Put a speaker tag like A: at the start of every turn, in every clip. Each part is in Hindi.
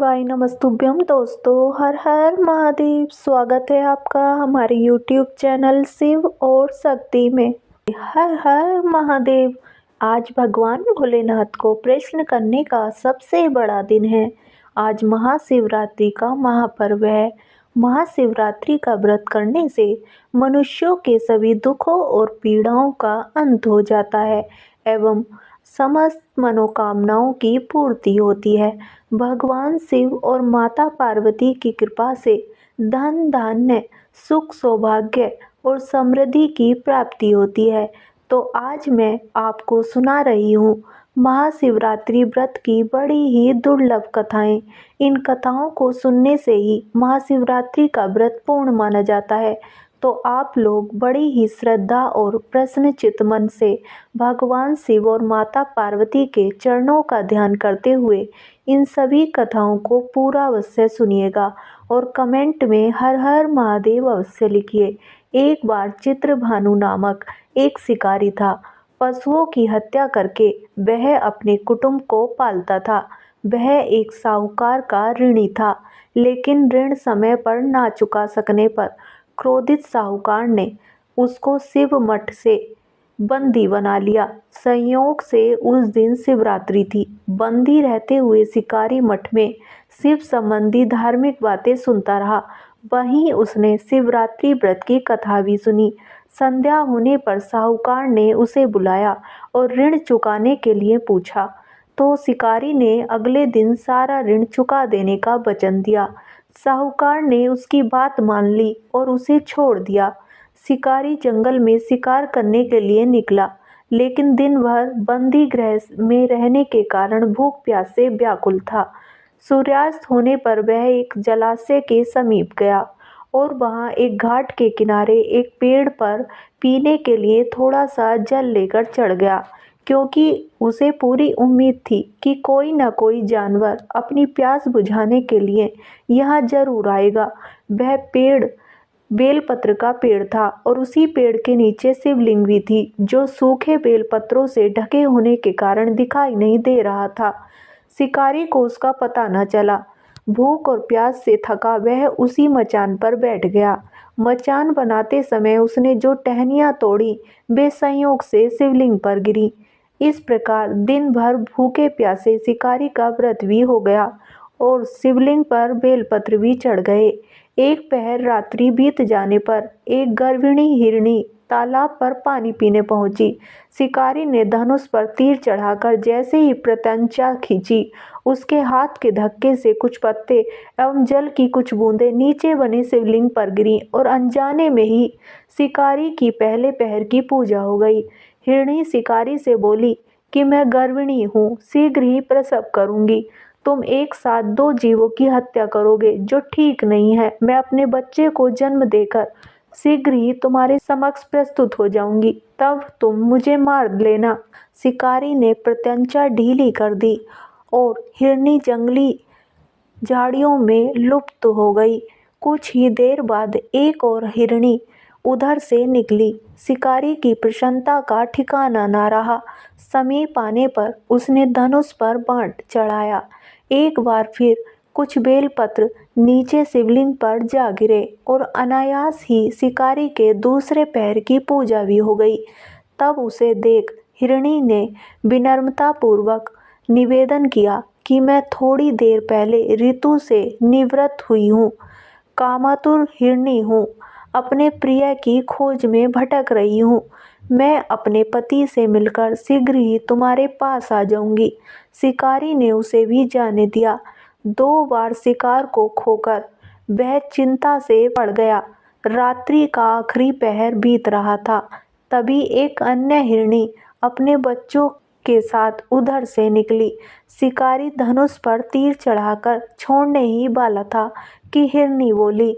A: शिवाय नमस्तुभ्यम दोस्तों, हर हर महादेव। स्वागत है आपका हमारे यूट्यूब चैनल शिव और शक्ति में। हर हर महादेव। आज भगवान भोलेनाथ को प्रसन्न करने का सबसे बड़ा दिन है। आज महाशिवरात्रि का महापर्व है। महाशिवरात्रि का व्रत करने से मनुष्यों के सभी दुखों और पीड़ाओं का अंत हो जाता है एवं समस्त मनोकामनाओं की पूर्ति होती है। भगवान शिव और माता पार्वती की कृपा से धन धान्य, सुख, सौभाग्य और समृद्धि की प्राप्ति होती है। तो आज मैं आपको सुना रही हूँ महाशिवरात्रि व्रत की बड़ी ही दुर्लभ कथाएं। इन कथाओं को सुनने से ही महाशिवरात्रि का व्रत पूर्ण माना जाता है। तो आप लोग बड़ी ही श्रद्धा और प्रसन्नचित्त मन से भगवान शिव और माता पार्वती के चरणों का ध्यान करते हुए इन सभी कथाओं को पूरा अवश्य सुनिएगा और कमेंट में हर हर महादेव अवश्य लिखिए। एक बार चित्रभानु नामक एक शिकारी था। पशुओं की हत्या करके वह अपने कुटुंब को पालता था। वह एक साहूकार का ऋणी था, लेकिन ऋण समय पर ना चुका सकने पर क्रोधित साहूकार ने उसको शिव मठ से बंदी बना लिया। संयोग से उस दिन शिवरात्रि थी। बंदी रहते हुए शिकारी मठ में शिव संबंधी धार्मिक बातें सुनता रहा। वहीं उसने शिवरात्रि व्रत की कथा भी सुनी। संध्या होने पर साहूकार ने उसे बुलाया और ऋण चुकाने के लिए पूछा, तो शिकारी ने अगले दिन सारा ऋण चुका देने का वचन दिया। साहूकार ने उसकी बात मान ली और उसे छोड़ दिया। शिकारी जंगल में शिकार करने के लिए निकला, लेकिन दिन भर बंदी गृह में रहने के कारण भूख प्यास से व्याकुल था। सूर्यास्त होने पर वह एक जलाशय के समीप गया और वहां एक घाट के किनारे एक पेड़ पर पीने के लिए थोड़ा सा जल लेकर चढ़ गया, क्योंकि उसे पूरी उम्मीद थी कि कोई न कोई जानवर अपनी प्यास बुझाने के लिए यहाँ जरूर आएगा। वह पेड़ बेलपत्र का पेड़ था और उसी पेड़ के नीचे शिवलिंग भी थी, जो सूखे बेलपत्रों से ढके होने के कारण दिखाई नहीं दे रहा था। शिकारी को उसका पता न चला। भूख और प्यास से थका वह उसी मचान पर बैठ गया। मचान बनाते समय उसने जो टहनियाँ तोड़ी वे संयोग से शिवलिंग पर गिरी। इस प्रकार दिन भर भूखे प्यासे शिकारी का व्रत भी हो गया और शिवलिंग पर बेलपत्र भी चढ़ गए। एक पहर रात्रि बीत जाने पर एक गर्भिणी हिरणी तालाब पर पानी पीने पहुंची। शिकारी ने धनुष पर तीर चढ़ाकर जैसे ही प्रत्यंचा खींची, उसके हाथ के धक्के से कुछ पत्ते एवं जल की कुछ बूंदें नीचे बने शिवलिंग पर गिरी और अनजाने में ही शिकारी की पहले पहर की पूजा हो गई। हिरणी शिकारी से बोली कि मैं गर्भिणी हूँ, शीघ्र ही प्रसव करूंगी। तुम एक साथ दो जीवों की हत्या करोगे, जो ठीक नहीं है। मैं अपने बच्चे को जन्म देकर शीघ्र ही तुम्हारे समक्ष प्रस्तुत हो जाऊंगी, तब तुम मुझे मार लेना। शिकारी ने प्रत्यंचा ढीली कर दी और हिरनी जंगली झाड़ियों में लुप्त हो गई। कुछ ही देर बाद एक और हिरणी उधर से निकली। शिकारी की प्रसन्नता का ठिकाना ना रहा। समीप आने पर उसने धनुष पर बाण चढ़ाया। एक बार फिर कुछ बेलपत्र नीचे शिवलिंग पर जा गिरे और अनायास ही शिकारी के दूसरे पैर की पूजा भी हो गई। तब उसे देख हिरणी ने विनम्रता पूर्वक निवेदन किया कि मैं थोड़ी देर पहले ऋतु से निवृत्त हुई हूँ, कामातुर हिरणी हूँ, अपने प्रिय की खोज में भटक रही हूँ। मैं अपने पति से मिलकर शीघ्र ही तुम्हारे पास आ जाऊंगी। शिकारी ने उसे भी जाने दिया। 2 बार शिकार को खोकर वह चिंता से पड़ गया। रात्रि का आखिरी पहर बीत रहा था। तभी एक अन्य हिरणी अपने बच्चों के साथ उधर से निकली। शिकारी धनुष पर तीर चढ़ाकर छोड़ने ही वाला था कि हिरणी बोली,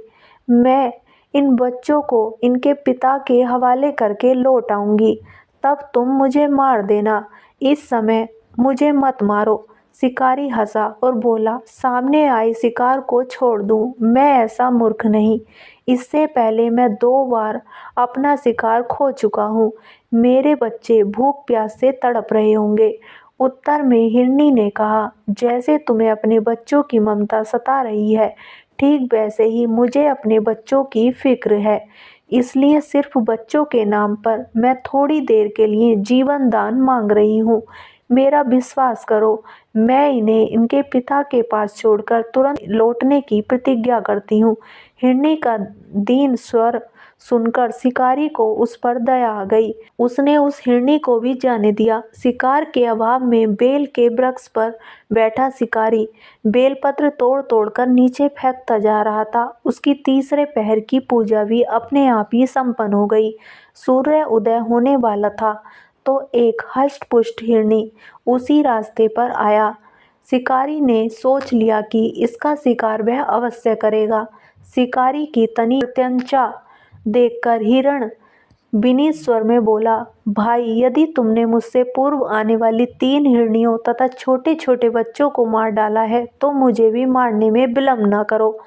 A: मैं इन बच्चों को इनके पिता के हवाले करके लौट आऊंगी, तब तुम मुझे मार देना। इस समय मुझे मत मारो। शिकारी हंसा और बोला, सामने आए शिकार को छोड़ दूं? मैं ऐसा मूर्ख नहीं। इससे पहले मैं 2 बार अपना शिकार खो चुका हूँ। मेरे बच्चे भूख प्यास से तड़प रहे होंगे। उत्तर में हिरनी ने कहा, जैसे तुम्हें अपने बच्चों की ममता सता रही है, ठीक वैसे ही मुझे अपने बच्चों की फिक्र है। इसलिए सिर्फ बच्चों के नाम पर मैं थोड़ी देर के लिए जीवन दान मांग रही हूँ। मेरा विश्वास करो, मैं इन्हें इनके पिता के पास छोड़कर तुरंत लौटने की प्रतिज्ञा करती हूँ। हिरनी का दीन स्वर सुनकर शिकारी को उस पर दया आ गई। उसने उस हिरनी को भी जाने दिया। शिकार के अभाव में बेल के वृक्ष पर बैठा शिकारी बेलपत्र तोड़ तोड़ कर नीचे फेंकता जा रहा था। उसकी तीसरे पहर की पूजा भी अपने आप ही संपन्न हो गई। सूर्य उदय होने वाला था तो एक हष्ट-पुष्ट हिरनी उसी रास्ते पर आया। शिकारी ने सोच लिया कि इसका शिकार वह अवश्य करेगा। शिकारी की तनी प्रत्यंचा देखकर हिरण विनीत स्वर में बोला, भाई, यदि तुमने मुझसे पूर्व आने वाली 3 हिरनियों तथा छोटे छोटे बच्चों को मार डाला है तो मुझे भी मारने में विलम्ब न करो,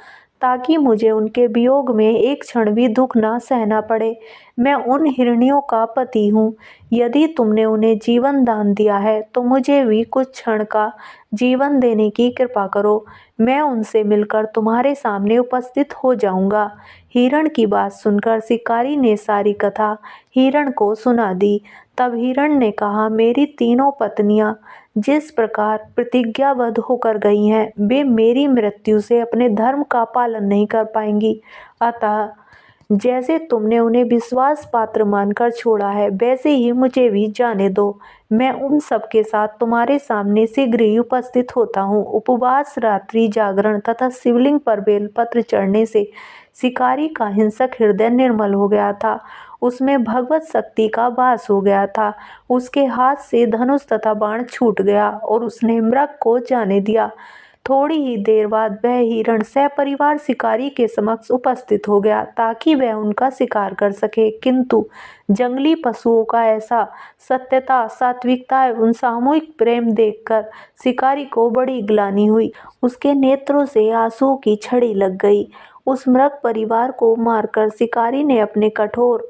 A: ताकि मुझे उनके वियोग में एक क्षण भी दुख न सहना पड़े। मैं उन हिरनियों का पति हूँ। यदि तुमने उन्हें जीवन दान दिया है तो मुझे भी कुछ क्षण का जीवन देने की कृपा करो। मैं उनसे मिलकर तुम्हारे सामने उपस्थित हो जाऊंगा। हिरण की बात सुनकर शिकारी ने सारी कथा हिरण को सुना दी। तब हिरण ने कहा, मेरी तीनों पत्नियां जिस प्रकार प्रतिज्ञाबद्ध होकर गई हैं, वे मेरी मृत्यु से अपने धर्म का पालन नहीं कर पाएंगी। अतः जैसे तुमने उन्हें विश्वास पात्र मानकर छोड़ा है, वैसे ही मुझे भी जाने दो। मैं उन सब के साथ तुम्हारे सामने शीघ्र ही उपस्थित होता हूँ। उपवास, रात्रि जागरण तथा शिवलिंग पर बेलपत्र चढ़ने से शिकारी का हिंसक हृदय निर्मल हो गया था। उसमें भगवत शक्ति का वास हो गया था। उसके हाथ से धनुष तथा बाण छूट गया और उसने मृग को जाने दिया। थोड़ी ही देर बाद वह हिरण सपरिवार शिकारी के समक्ष उपस्थित हो गया ताकि वह उनका शिकार कर सके, किंतु जंगली पशुओं का ऐसा सत्यता, सात्विकता एवं सामूहिक प्रेम देखकर शिकारी को बड़ी ग्लानि हुई। उसके नेत्रों से आंसुओं की छड़ी लग गई। उस मृग परिवार को मारकर शिकारी ने अपने कठोर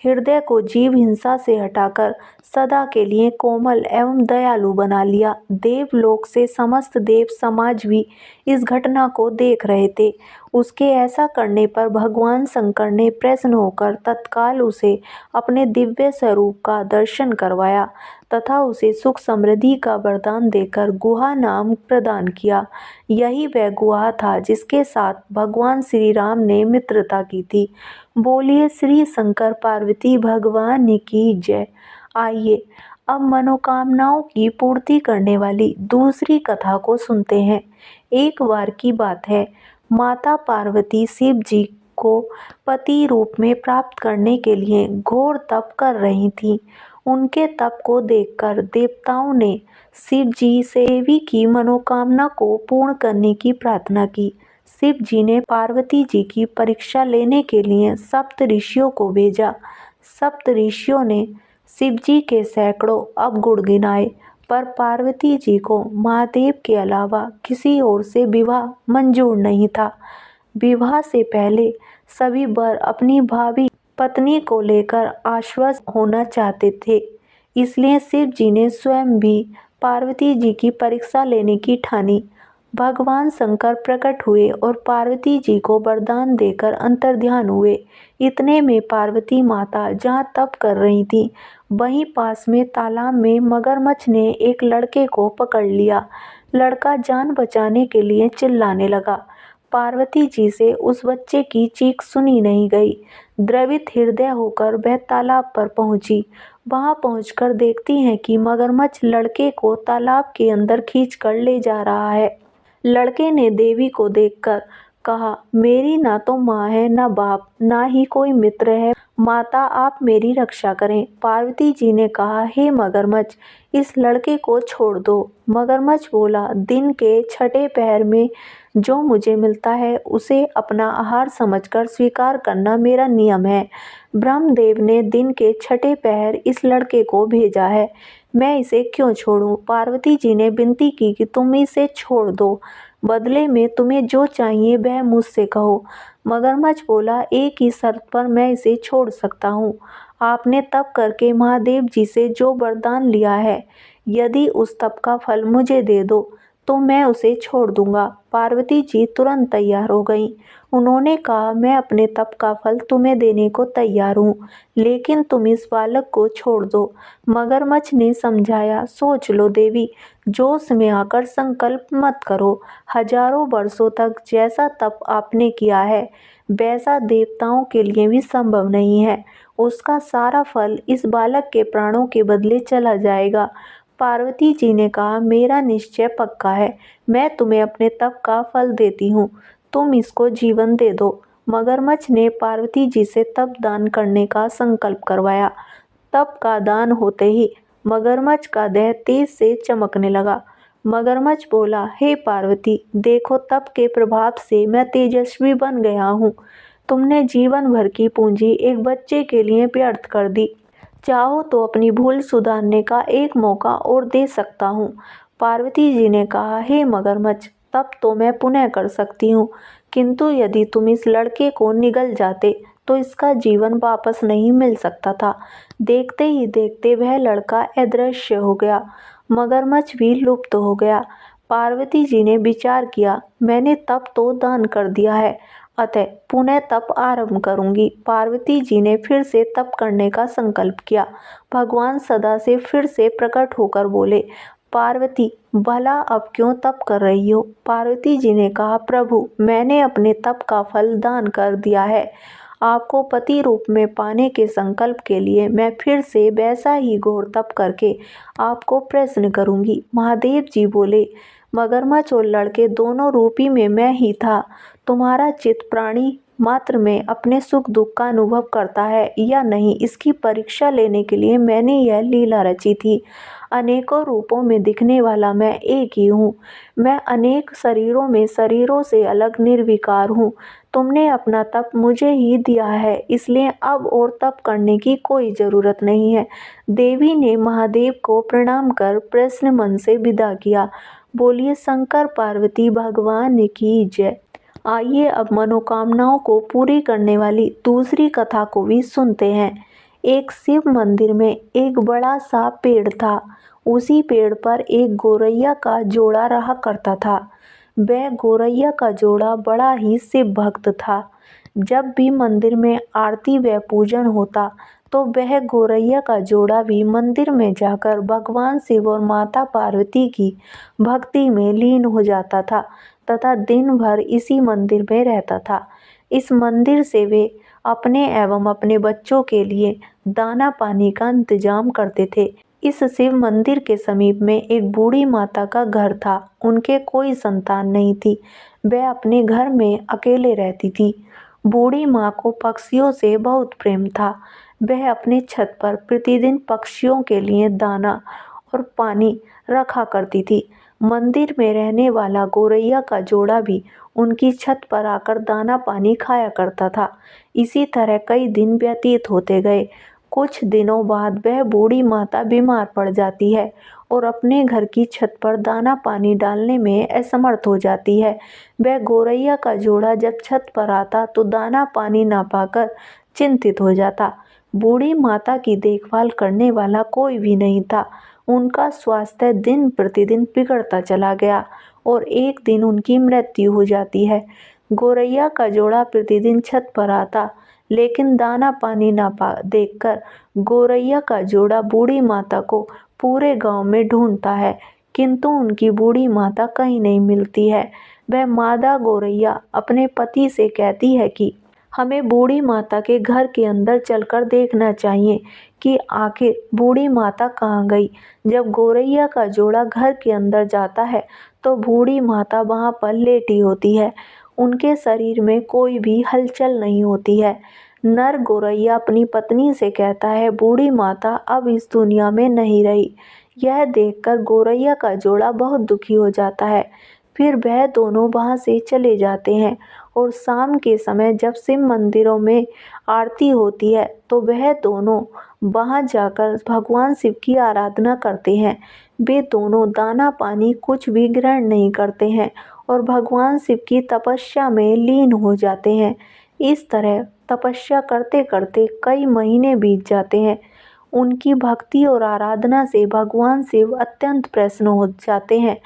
A: हृदय को जीव हिंसा से हटाकर सदा के लिए कोमल एवं दयालु बना लिया। देवलोक से समस्त देव समाज भी इस घटना को देख रहे थे। उसके ऐसा करने पर भगवान शंकर ने प्रसन्न होकर तत्काल उसे अपने दिव्य स्वरूप का दर्शन करवाया तथा उसे सुख समृद्धि का वरदान देकर गुहा नाम प्रदान किया। यही वह गुहा था जिसके साथ भगवान श्री राम ने मित्रता की थी। बोलिए श्री शंकर पार्वती भगवान की जय। आइए अब मनोकामनाओं की पूर्ति करने वाली दूसरी कथा को सुनते हैं। एक बार की बात है, माता पार्वती शिव जी को पति रूप में प्राप्त करने के लिए घोर तप कर रही थीं। उनके तप को देखकर देवताओं ने शिव जी से देवी की मनोकामना को पूर्ण करने की प्रार्थना की। शिव जी ने पार्वती जी की परीक्षा लेने के लिए सप्त ऋषियों को भेजा। सप्त ऋषियों ने शिव जी के सैकड़ों अवगुण गिनाए, पर पार्वती जी को महादेव के अलावा किसी और से विवाह मंजूर नहीं था। विवाह से पहले सभी वर अपनी भावी पत्नी को लेकर आश्वस्त होना चाहते थे। इसलिए शिव जी ने स्वयं भी पार्वती जी की परीक्षा लेने की ठानी। भगवान शंकर प्रकट हुए और पार्वती जी को वरदान देकर अंतर्ध्यान हुए। इतने में पार्वती माता जहाँ तप कर रही थी, वहीं पास में तालाब में मगरमच्छ ने एक लड़के को पकड़ लिया। लड़का जान बचाने के लिए चिल्लाने लगा। पार्वती जी से उस बच्चे की चीख सुनी नहीं गई। द्रवित हृदय होकर वह तालाब पर पहुंची। वहां पहुंचकर देखती हैं कि मगरमच्छ लड़के को तालाब के अंदर खींचकर ले जा रहा है। लड़के ने देवी को देखकर कहा, मेरी ना तो माँ है, ना बाप, ना ही कोई मित्र है। माता, आप मेरी रक्षा करें। पार्वती जी ने कहा, हे मगरमच्छ, इस लड़के को छोड़ दो। मगरमच्छ बोला, दिन के छठे पहर में जो मुझे मिलता है उसे अपना आहार समझकर स्वीकार करना मेरा नियम है। ब्रह्मदेव ने दिन के छठे पहर इस लड़के को भेजा है, मैं इसे क्यों छोड़ूं? पार्वती जी ने विनती की कि तुम इसे छोड़ दो, बदले में तुम्हें जो चाहिए वह मुझसे कहो। मगरमच्छ बोला, एक ही शर्त पर मैं इसे छोड़ सकता हूँ। आपने तप करके महादेव जी से जो वरदान लिया है, यदि उस तप का फल मुझे दे दो तो मैं उसे छोड़ दूंगा। पार्वती जी तुरंत तैयार हो गईं। उन्होंने कहा, मैं अपने तप का फल तुम्हें देने को तैयार हूँ, लेकिन तुम इस बालक को छोड़ दो। मगरमच्छ ने समझाया, सोच लो देवी, जोश में आकर संकल्प मत करो। हजारों वर्षों तक जैसा तप आपने किया है वैसा देवताओं के लिए भी संभव नहीं है। उसका सारा फल इस बालक के प्राणों के बदले चला जाएगा। पार्वती जी ने कहा, मेरा निश्चय पक्का है, मैं तुम्हें अपने तप का फल देती हूँ, तुम इसको जीवन दे दो। मगरमच्छ ने पार्वती जी से तप दान करने का संकल्प करवाया। तप का दान होते ही मगरमच्छ का देह तेज से चमकने लगा। मगरमच्छ बोला, हे पार्वती, देखो तप के प्रभाव से मैं तेजस्वी बन गया हूँ। तुमने जीवन भर की पूंजी एक बच्चे के लिए व्यर्थ कर दी। चाहो तो अपनी भूल सुधारने का एक मौका और दे सकता हूँ। पार्वती जी ने कहा, हे मगरमच्छ, तब तो मैं पुनः कर सकती हूँ, किंतु यदि तुम इस लड़के को निगल जाते तो इसका जीवन वापस नहीं मिल सकता था। देखते ही देखते वह लड़का अदृश्य हो गया। मगरमच्छ भी लुप्त हो गया। पार्वती जी ने विचार किया, मैंने तप तो दान कर दिया है, अतः पुनः तप आरंभ करूंगी। पार्वती जी ने फिर से तप करने का संकल्प किया। भगवान सदा से फिर से प्रकट होकर बोले, पार्वती, भला अब क्यों तप कर रही हो? पार्वती जी ने कहा, प्रभु, मैंने अपने तप का फल दान कर दिया है। आपको पति रूप में पाने के संकल्प के लिए मैं फिर से वैसा ही घोर तप करके आपको प्रसन्न करूंगी। महादेव जी बोले, मगरमच्छ और लड़के दोनों रूपी में मैं ही था। तुम्हारा चित्त प्राणी मात्र में अपने सुख दुख का अनुभव करता है या नहीं, इसकी परीक्षा लेने के लिए मैंने यह लीला रची थी। अनेकों रूपों में दिखने वाला मैं एक ही हूँ। मैं अनेक शरीरों में शरीरों से अलग निर्विकार हूँ। तुमने अपना तप मुझे ही दिया है, इसलिए अब और तप करने की कोई ज़रूरत नहीं है। देवी ने महादेव को प्रणाम कर प्रसन्न मन से विदा किया। बोलिए शंकर पार्वती भगवान की जय। आइए अब मनोकामनाओं को पूरी करने वाली दूसरी कथा को भी सुनते हैं। एक शिव मंदिर में एक बड़ा सा पेड़ था। उसी पेड़ पर एक गौरैया का जोड़ा रहा करता था। वह गौरैया का जोड़ा बड़ा ही शिव भक्त था। जब भी मंदिर में आरती व पूजन होता तो वह गौरैया का जोड़ा भी मंदिर में जाकर भगवान शिव और माता पार्वती की भक्ति में लीन हो जाता था तथा दिन भर इसी मंदिर में रहता था। इस मंदिर से वे अपने एवं अपने बच्चों के लिए दाना पानी का इंतजाम करते थे। इस शिव मंदिर के समीप में एक बूढ़ी माता का घर था। उनके कोई संतान नहीं थी। वह अपने घर में अकेले रहती थी। बूढ़ी माँ को पक्षियों से बहुत प्रेम था। वह अपने छत पर प्रतिदिन पक्षियों के लिए दाना और पानी रखा करती थी। मंदिर में रहने वाला गौरैया का जोड़ा भी उनकी छत पर आकर दाना पानी खाया करता था। इसी तरह कई दिन व्यतीत होते गए। कुछ दिनों बाद वह बूढ़ी माता बीमार पड़ जाती है और अपने घर की छत पर दाना पानी डालने में असमर्थ हो जाती है। वह गौरैया का जोड़ा जब छत पर आता तो दाना पानी ना पाकर चिंतित हो जाता। बूढ़ी माता की देखभाल करने वाला कोई भी नहीं था। उनका स्वास्थ्य दिन प्रतिदिन बिगड़ता चला गया और एक दिन उनकी मृत्यु हो जाती है। गौरैया का जोड़ा प्रतिदिन छत पर आता, लेकिन दाना पानी ना पा देखकर गौरैया का जोड़ा बूढ़ी माता को पूरे गांव में ढूंढता है, किंतु उनकी बूढ़ी माता कहीं नहीं मिलती है। वह मादा गौरैया अपने पति से कहती है कि हमें बूढ़ी माता के घर के अंदर चलकर देखना चाहिए कि आखिर बूढ़ी माता कहाँ गई। जब गौरैया का जोड़ा घर के अंदर जाता है तो बूढ़ी माता वहाँ पर लेटी होती है। उनके शरीर में कोई भी हलचल नहीं होती है। नर गौरैया अपनी पत्नी से कहता है, बूढ़ी माता अब इस दुनिया में नहीं रही। यह देखकर गौरैया का जोड़ा बहुत दुखी हो जाता है। फिर वह दोनों वहाँ से चले जाते हैं और शाम के समय जब शिव मंदिरों में आरती होती है तो वह दोनों वहाँ जाकर भगवान शिव की आराधना करते हैं। वे दोनों दाना पानी कुछ भी ग्रहण नहीं करते हैं और भगवान शिव की तपस्या में लीन हो जाते हैं। इस तरह तपस्या करते करते कई महीने बीत जाते हैं। उनकी भक्ति और आराधना से भगवान शिव अत्यंत प्रसन्न हो जाते हैं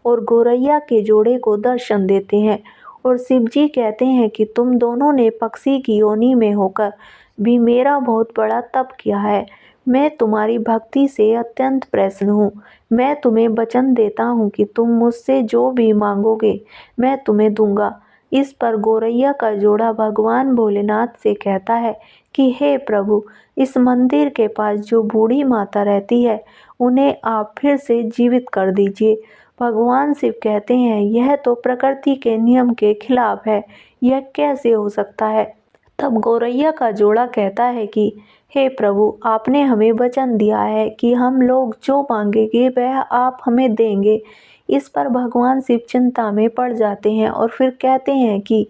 A: और गौरैया के जोड़े को दर्शन देते हैं। और शिव जी कहते हैं कि तुम दोनों ने पक्षी की योनि में होकर भी मेरा बहुत बड़ा तप किया है। मैं तुम्हारी भक्ति से अत्यंत प्रसन्न हूँ। मैं तुम्हें वचन देता हूँ कि तुम मुझसे जो भी मांगोगे मैं तुम्हें दूंगा। इस पर गौरैया का जोड़ा भगवान भोलेनाथ से कहता है कि हे प्रभु, इस मंदिर के पास जो बूढ़ी माता रहती है उन्हें आप फिर से जीवित कर दीजिए। भगवान शिव कहते हैं यह तो प्रकृति के नियम के खिलाफ है, यह कैसे हो सकता है। तब गौरैया का जोड़ा कहता है कि हे प्रभु, आपने हमें वचन दिया है कि हम लोग जो मांगेंगे वह आप हमें देंगे। इस पर भगवान शिव चिंता में पड़ जाते हैं और फिर कहते हैं कि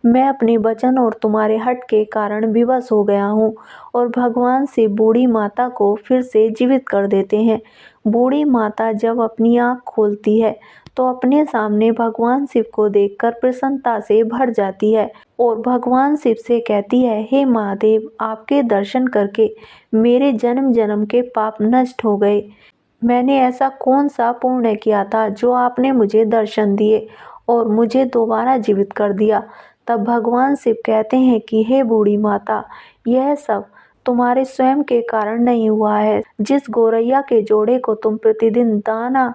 A: मैं अपने वचन और तुम्हारे हठ के कारण विवश हो गया हूँ। और भगवान शिव बूढ़ी माता को फिर से जीवित कर देते हैं। बूढ़ी माता जब अपनी आँख खोलती है तो अपने सामने भगवान शिव को देखकर प्रसन्नता से भर जाती है और भगवान शिव से कहती है, हे महादेव, आपके दर्शन करके मेरे जन्म जन्म के पाप नष्ट हो गए। मैंने ऐसा कौन सा पुण्य किया था जो आपने मुझे दर्शन दिए और मुझे दोबारा जीवित कर दिया। तब भगवान शिव कहते हैं कि हे बूढ़ी माता, यह सब तुम्हारे स्वयं के कारण नहीं हुआ है। जिस गौरैया के जोड़े को तुम प्रतिदिन दाना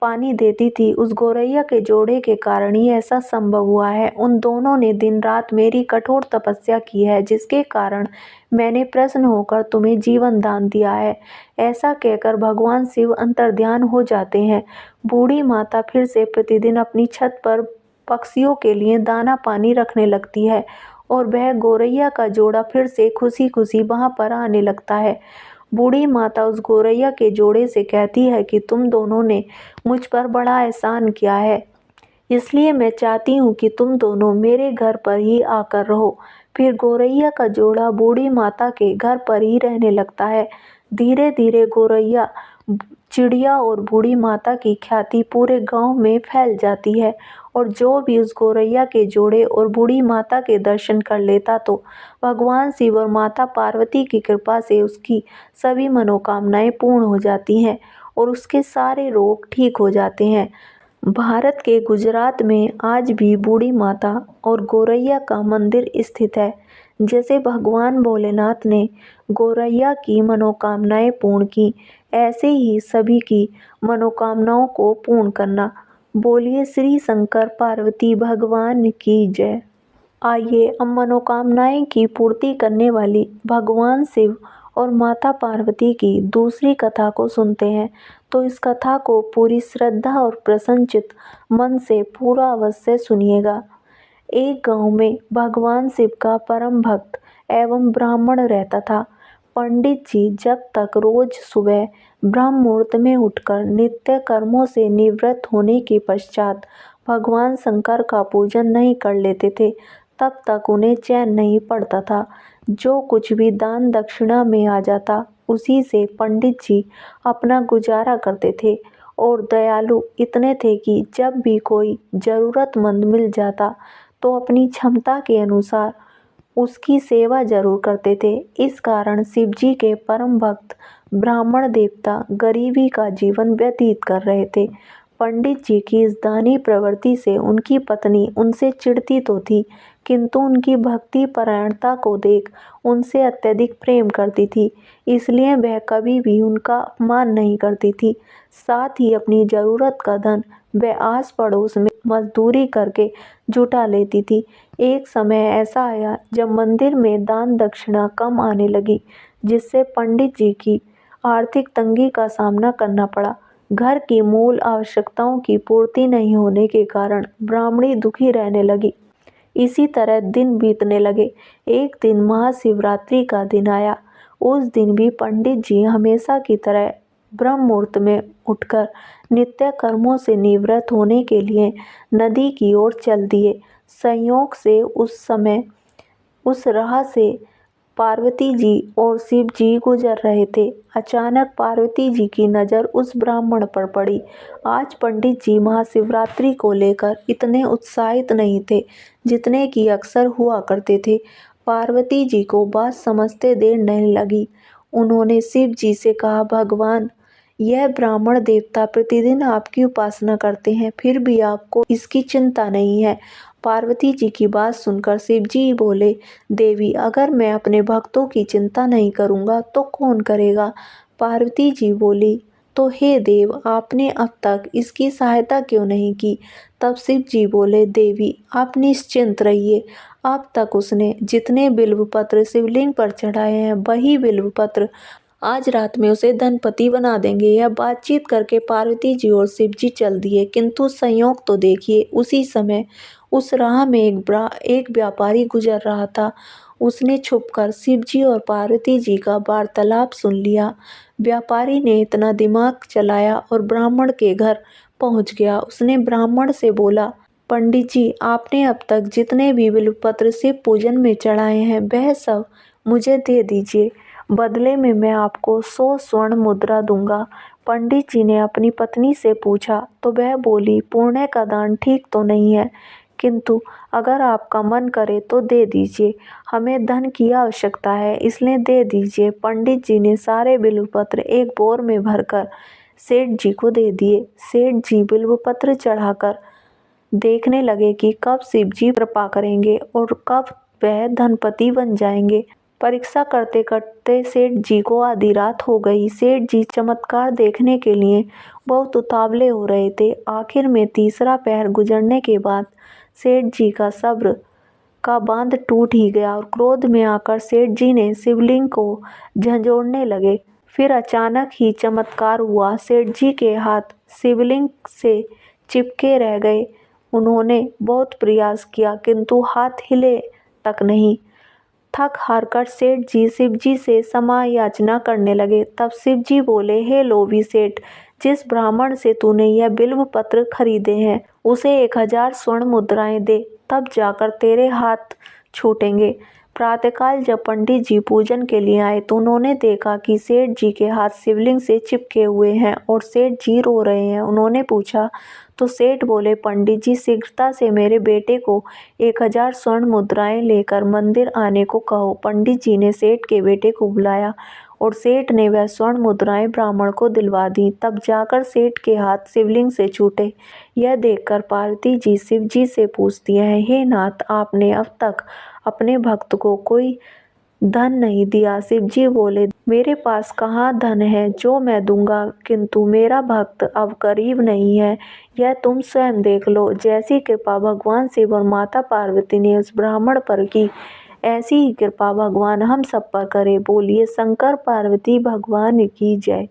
A: पानी देती थी, उस गौरैया के जोड़े के कारण ही ऐसा संभव हुआ है। उन दोनों ने दिन रात मेरी कठोर तपस्या की है, जिसके कारण मैंने प्रसन्न होकर तुम्हें जीवन दान दिया है। ऐसा कहकर भगवान शिव अंतर्ध्यान हो जाते हैं। बूढ़ी माता फिर से प्रतिदिन अपनी छत पर पक्षियों के लिए दाना पानी रखने लगती है और वह गौरैया का जोड़ा फिर से खुशी खुशी वहाँ पर आने लगता है। बूढ़ी माता उस गौरैया के जोड़े से कहती है कि तुम दोनों ने मुझ पर बड़ा एहसान किया है, इसलिए मैं चाहती हूँ कि तुम दोनों मेरे घर पर ही आकर रहो। फिर गौरैया का जोड़ा बूढ़ी माता के घर पर ही रहने लगता है। धीरे धीरे गौरैया, चिड़िया और बूढ़ी माता की ख्याति पूरे गांव में फैल जाती है और जो भी उस गौरैया के जोड़े और बूढ़ी माता के दर्शन कर लेता तो भगवान शिव और माता पार्वती की कृपा से उसकी सभी मनोकामनाएं पूर्ण हो जाती हैं और उसके सारे रोग ठीक हो जाते हैं। भारत के गुजरात में आज भी बूढ़ी माता और गौरैया का मंदिर स्थित है। जैसे भगवान भोलेनाथ ने गौरैया की मनोकामनाएं पूर्ण की, ऐसे ही सभी की मनोकामनाओं को पूर्ण करना। बोलिए श्री शंकर पार्वती भगवान की जय। आइए अब मनोकामनाएं की पूर्ति करने वाली भगवान शिव और माता पार्वती की दूसरी कथा को सुनते हैं। तो इस कथा को पूरी श्रद्धा और प्रसन्नचित मन से पूरा अवश्य सुनिएगा। एक गांव में भगवान शिव का परम भक्त एवं ब्राह्मण रहता था। पंडित जी जब तक रोज सुबह ब्रह्म मुहूर्त में उठकर नित्य कर्मों से निवृत्त होने के पश्चात भगवान शंकर का पूजन नहीं कर लेते थे, तब तक उन्हें चैन नहीं पड़ता था। जो कुछ भी दान दक्षिणा में आ जाता, उसी से पंडित जी अपना गुजारा करते थे और दयालु इतने थे कि जब भी कोई ज़रूरतमंद मिल जाता तो अपनी क्षमता के अनुसार उसकी सेवा जरूर करते थे। इस कारण शिव जी के परम भक्त ब्राह्मण देवता गरीबी का जीवन व्यतीत कर रहे थे। पंडित जी की इस दानी प्रवृत्ति से उनकी पत्नी उनसे चिढ़ती तो थी, किंतु उनकी भक्ति परायणता को देख उनसे अत्यधिक प्रेम करती थी, इसलिए वह कभी भी उनका अपमान नहीं करती थी। साथ ही अपनी ज़रूरत का धन वह आस पड़ोस में मजदूरी करके जुटा लेती थी। एक समय ऐसा आया जब मंदिर में दान दक्षिणा कम आने लगी, जिससे पंडित जी की आर्थिक तंगी का सामना करना पड़ा। घर की मूल आवश्यकताओं की पूर्ति नहीं होने के कारण ब्राह्मणी दुखी रहने लगी। इसी तरह दिन बीतने लगे। एक दिन महाशिवरात्रि का दिन आया। उस दिन भी पंडित जी हमेशा की तरह ब्रह्म मुहूर्त में उठकर नित्य कर्मों से निवृत्त होने के लिए नदी की ओर चल दिए। संयोग से उस समय उस राह से पार्वती जी और शिव जी गुजर रहे थे। अचानक पार्वती जी की नज़र उस ब्राह्मण पर पड़ी। आज पंडित जी महाशिवरात्रि को लेकर इतने उत्साहित नहीं थे जितने कि अक्सर हुआ करते थे। पार्वती जी को बात समझते देर नहीं लगी। उन्होंने शिव जी से कहा, भगवान, यह ब्राह्मण देवता प्रतिदिन आपकी उपासना करते हैं, फिर भी आपको इसकी चिंता नहीं है। पार्वती जी की बात सुनकर शिव जी बोले, देवी, अगर मैं अपने भक्तों की चिंता नहीं करूँगा तो कौन करेगा? पार्वती जी बोली, तो हे देव, आपने अब तक इसकी सहायता क्यों नहीं की? तब शिव जी बोले, देवी, आप निश्चिंत रहिए, अब तक उसने जितने बिल्वपत्र शिवलिंग पर चढ़ाए हैं वही बिल्वपत्र आज रात में उसे धनपति बना देंगे। यह बातचीत करके पार्वती जी और शिव जी चल दिए, किंतु संयोग तो देखिए, उसी समय उस राह में एक व्यापारी गुजर रहा था। उसने छुपकर शिव जी और पार्वती जी का वार्तालाप सुन लिया। व्यापारी ने इतना दिमाग चलाया और ब्राह्मण के घर पहुंच गया। उसने ब्राह्मण से बोला, पंडित जी, आपने अब तक जितने भी बिल्वपत्र शिव पूजन में चढ़ाए हैं वह सब मुझे दे दीजिए, बदले में मैं आपको 100 स्वर्ण मुद्रा दूंगा। पंडित जी ने अपनी पत्नी से पूछा तो वह बोली, पुण्य का दान ठीक तो नहीं है, किंतु अगर आपका मन करे तो दे दीजिए, हमें धन की आवश्यकता है, इसलिए दे दीजिए। पंडित जी ने सारे बिल्वपत्र एक बोर में भरकर सेठ जी को दे दिए। सेठ जी बिल्वपत्र चढ़ाकर देखने लगे कि कब शिव जी कृपा करेंगे और कब वह धनपति बन जाएंगे। परीक्षा करते करते सेठ जी को आधी रात हो गई। सेठ जी चमत्कार देखने के लिए बहुत उतावले हो रहे थे। आखिर में तीसरा पहर गुजरने के बाद सेठ जी का सब्र का बांध टूट ही गया और क्रोध में आकर सेठ जी ने शिवलिंग को झंझोड़ने लगे। फिर अचानक ही चमत्कार हुआ। सेठ जी के हाथ शिवलिंग से चिपके रह गए। उन्होंने बहुत प्रयास किया किंतु हाथ हिले तक नहीं। थक हार कर सेठ जी शिव जी से क्षमा याचना करने लगे। तब शिव जी बोले, हे लोभी सेठ, जिस ब्राह्मण से तूने यह बिल्व पत्र खरीदे हैं उसे 1000 स्वर्ण मुद्राएं दे, तब जाकर तेरे हाथ छूटेंगे। प्रातःकाल जब पंडित जी पूजन के लिए आए तो उन्होंने देखा कि सेठ जी के हाथ शिवलिंग से चिपके हुए हैं और सेठ जी रो रहे हैं। उन्होंने पूछा तो सेठ बोले, पंडित जी, शीघ्रता से मेरे बेटे को 1000 स्वर्ण मुद्राएं लेकर मंदिर आने को कहो। पंडित जी ने सेठ के बेटे को बुलाया और सेठ ने वह स्वर्ण मुद्राएं ब्राह्मण को दिलवा दी। तब जाकर सेठ के हाथ शिवलिंग से छूटे। यह देखकर पार्वती जी शिव जी से पूछती हैं, हे नाथ, आपने अब तक अपने भक्त को कोई धन नहीं दिया। शिव जी बोले, मेरे पास कहाँ धन है जो मैं दूंगा, किंतु मेरा भक्त अब करीब नहीं है, यह तुम स्वयं देख लो। जैसी कृपा भगवान शिव और माता पार्वती ने उस ब्राह्मण पर की, ऐसी ही कृपा भगवान हम सब पर करे। बोलिए शंकर पार्वती भगवान की जय।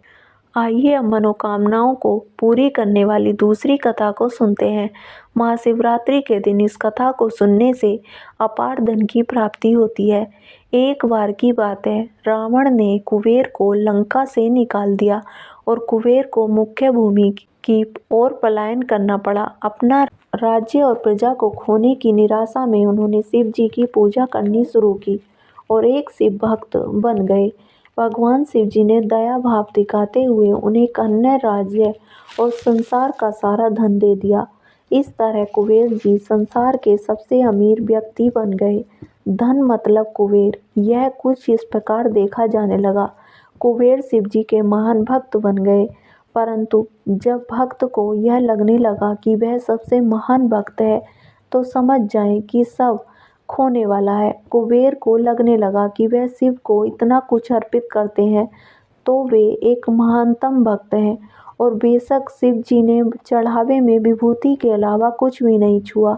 A: आइए अब मनोकामनाओं को पूरी करने वाली दूसरी कथा को सुनते हैं। महाशिवरात्रि के दिन इस कथा को सुनने से अपार धन की प्राप्ति होती है। एक बार की बात है, रावण ने कुबेर को लंका से निकाल दिया और कुबेर को मुख्य भूमि की ओर पलायन करना पड़ा। अपना राज्य और प्रजा को खोने की निराशा में उन्होंने शिव जी की पूजा करनी शुरू की और एक शिव भक्त बन गए। भगवान शिव जी ने दया भाव दिखाते हुए उन्हें कन्या राज्य और संसार का सारा धन दे दिया। इस तरह कुबेर जी संसार के सबसे अमीर व्यक्ति बन गए। धन मतलब कुबेर, यह कुछ इस प्रकार देखा जाने लगा। कुबेर शिव जी के महान भक्त बन गए, परंतु जब भक्त को यह लगने लगा कि वह सबसे महान भक्त है तो समझ जाएं कि सब खोने वाला है। कुबेर को लगने लगा कि वह शिव को इतना कुछ अर्पित करते हैं तो वे एक महानतम भक्त हैं, और बेशक शिव जी ने चढ़ावे में विभूति के अलावा कुछ भी नहीं छुआ,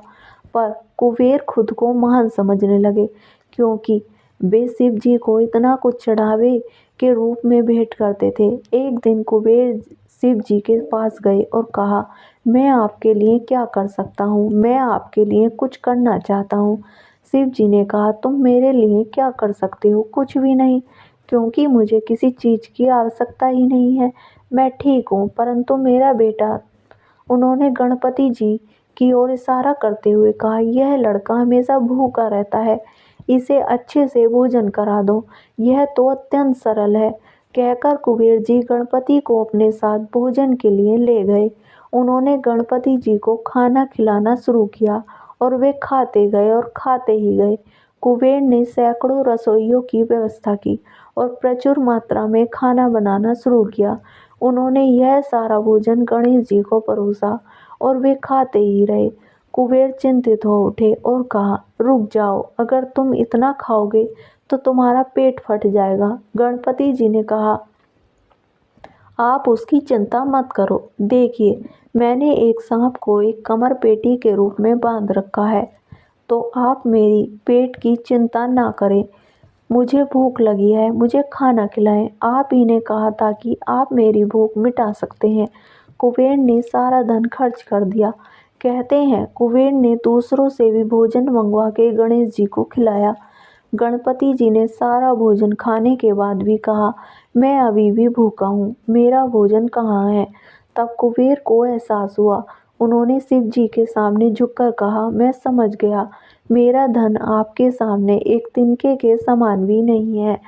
A: पर कुबेर खुद को महान समझने लगे क्योंकि वे शिव जी को इतना कुछ चढ़ावे के रूप में भेंट करते थे। एक दिन कुबेर शिव जी के पास गए और कहा, मैं आपके लिए क्या कर सकता हूँ, मैं आपके लिए कुछ करना चाहता हूँ। शिव जी ने कहा, तुम मेरे लिए क्या कर सकते हो? कुछ भी नहीं, क्योंकि मुझे किसी चीज़ की आवश्यकता ही नहीं है, मैं ठीक हूँ, परंतु मेरा बेटा। उन्होंने गणपति जी की ओर इशारा करते हुए कहा, यह लड़का हमेशा भूखा रहता है, इसे अच्छे से भोजन करा दो, यह तो अत्यंत सरल है। कहकर कुबेर जी गणपति को अपने साथ भोजन के लिए ले गए। उन्होंने गणपति जी को खाना खिलाना शुरू किया और वे खाते गए और खाते ही गए। कुबेर ने सैकड़ों रसोइयों की व्यवस्था की और प्रचुर मात्रा में खाना बनाना शुरू किया। उन्होंने यह सारा भोजन गणेश जी को परोसा और वे खाते ही रहे। कुबेर चिंतित हो उठे और कहा, रुक जाओ, अगर तुम इतना खाओगे तो तुम्हारा पेट फट जाएगा। गणपति जी ने कहा, आप उसकी चिंता मत करो। देखिए, मैंने एक सांप को एक कमर पेटी के रूप में बांध रखा है, तो आप मेरी पेट की चिंता ना करें। मुझे भूख लगी है, मुझे खाना खिलाएं। आप ही ने कहा था कि आप मेरी भूख मिटा सकते हैं। कुबेर ने सारा धन खर्च कर दिया। कहते हैं कुबेर ने दूसरों से भी भोजन मंगवा के गणेश जी को खिलाया। गणपति जी ने सारा भोजन खाने के बाद भी कहा, मैं अभी भी भूखा हूँ, मेरा भोजन कहाँ है। तब कुबेर को एहसास हुआ। उन्होंने शिव जी के सामने झुककर कहा, मैं समझ गया, मेरा धन आपके सामने एक तिनके के समान भी नहीं है।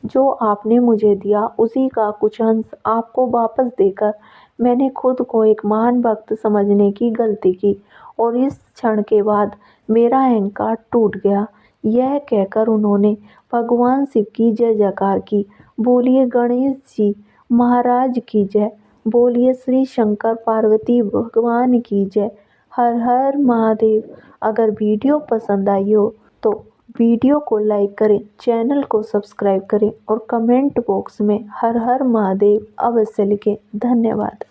A: जो आपने मुझे दिया उसी का कुछ अंश आपको वापस देकर मैंने खुद को एक महान भक्त समझने की गलती की और इस क्षण के बाद मेरा अहंकार टूट गया। यह कहकर उन्होंने भगवान शिव की जय जयकार की। बोलिए गणेश जी महाराज की जय। बोलिए श्री शंकर पार्वती भगवान की जय। हर हर महादेव। अगर वीडियो पसंद आई हो तो वीडियो को लाइक करें, चैनल को सब्सक्राइब करें और कमेंट बॉक्स में हर हर महादेव अवश्य लिखें। धन्यवाद।